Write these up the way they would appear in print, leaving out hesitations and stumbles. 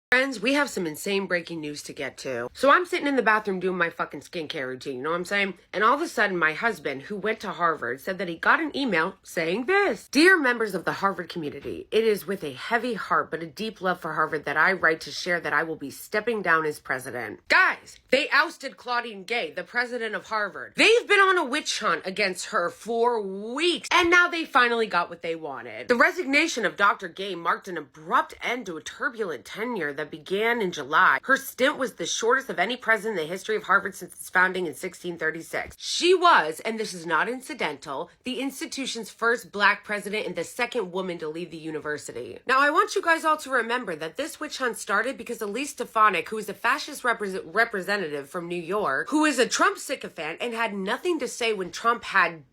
Friends, we have some insane breaking news to get to. So I'm sitting in the bathroom doing my fucking skincare routine, you know what I'm saying? And all of a sudden, my husband, who went to Harvard, said that he got an email saying this. Dear members of the Harvard community, it is with a heavy heart but a deep love for Harvard that I write to share that I will be stepping down as president. Guys, they ousted Claudine Gay, the president of Harvard. They've been on a witch hunt against her for weeks, and now they finally got what they wanted. The resignation of Dr. Gay marked an abrupt end to a turbulent tenure that began in July. Her stint was the shortest of any president in the history of Harvard since its founding in 1636. She was, and this is not incidental, the institution's first black president and the second woman to leave the university. Now, I want you guys all to remember that this witch hunt started because Elise Stefanik, who is a fascist representative from New York, who is a Trump sycophant and had nothing to say when Trump had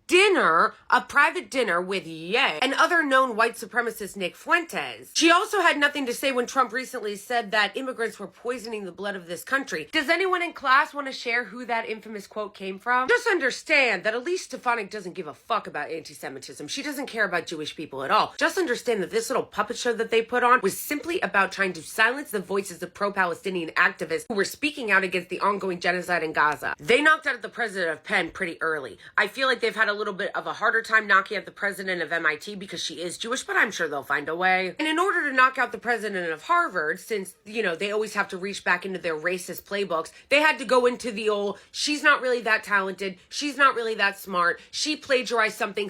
a private dinner with Ye and other known white supremacist Nick Fuentes. She also had nothing to say when Trump recently said that immigrants were poisoning the blood of this country. Does anyone in class want to share who that infamous quote came from? Just understand that Elise Stefanik doesn't give a fuck about anti-Semitism. She doesn't care about Jewish people at all. Just understand that this little puppet show that they put on was simply about trying to silence the voices of pro-Palestinian activists who were speaking out against the ongoing genocide in Gaza. They knocked out the president of Penn pretty early. I feel like they've had a little bit of a harder time knocking out the president of MIT because she is Jewish, but I'm sure they'll find a way. And in order to knock out the president of Harvard, since, you know, they always have to reach back into their racist playbooks, they had to go into the old, she's not really that talented, she's not really that smart, she plagiarized something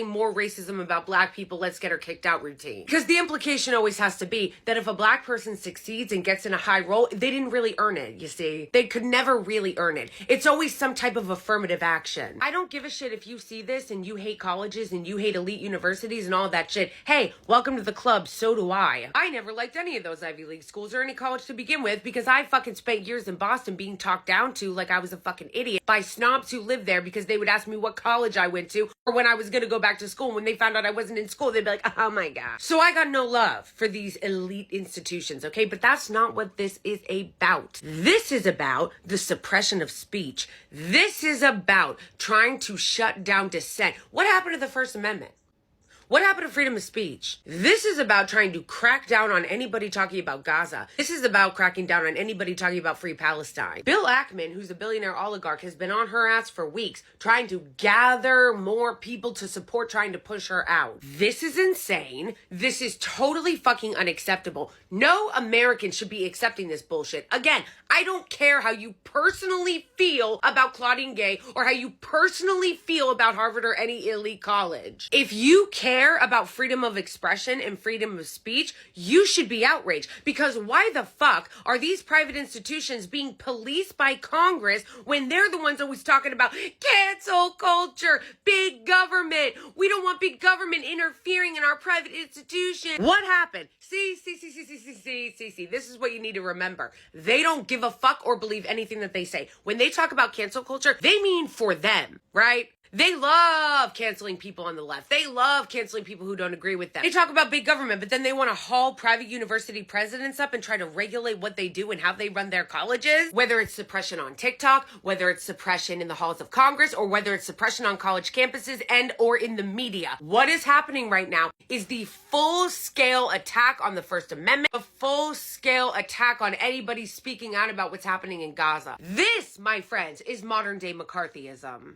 more racism about black people, let's get her kicked out routine. Because the implication always has to be that if a black person succeeds and gets in a high role, they didn't really earn it, you see. They could never really earn it. It's always some type of affirmative action. I don't give a shit if you see this and you hate colleges and you hate elite universities and all that shit. Hey, welcome to the club, so do I. I never liked any of those Ivy League schools or any college to begin with because I fucking spent years in Boston being talked down to like I was a fucking idiot by snobs who lived there because they would ask me what college I went to or when I was gonna go back to school. When they found out I wasn't in school, they'd be like, oh my god. So I got no love for these elite institutions, okay? But that's not what this is about. This is about the suppression of speech. This is about trying to shut down dissent. What happened to the First Amendment? What happened to freedom of speech? This is about trying to crack down on anybody talking about Gaza. This is about cracking down on anybody talking about free Palestine. Bill Ackman, who's a billionaire oligarch, has been on her ass for weeks trying to gather more people to support trying to push her out. This is insane. This is totally fucking unacceptable. No American should be accepting this bullshit. Again, I don't care how you personally feel about Claudine Gay or how you personally feel about Harvard or any elite college. If you care about freedom of expression and freedom of speech, you should be outraged. Because why the fuck are these private institutions being policed by Congress when they're the ones always talking about cancel culture, big government? We don't want big government interfering in our private institutions. What happened? See. This is what you need to remember. They don't give a fuck or believe anything that they say. When they talk about cancel culture, they mean for them, right? They love canceling people on the left. They love canceling people who don't agree with them. They talk about big government, but then they want to haul private university presidents up and try to regulate what they do and how they run their colleges. Whether it's suppression on TikTok, whether it's suppression in the halls of Congress, or whether it's suppression on college campuses and or in the media. What is happening right now is the full-scale attack on the First Amendment, a full-scale attack on anybody speaking out about what's happening in Gaza. This, my friends, is modern-day McCarthyism.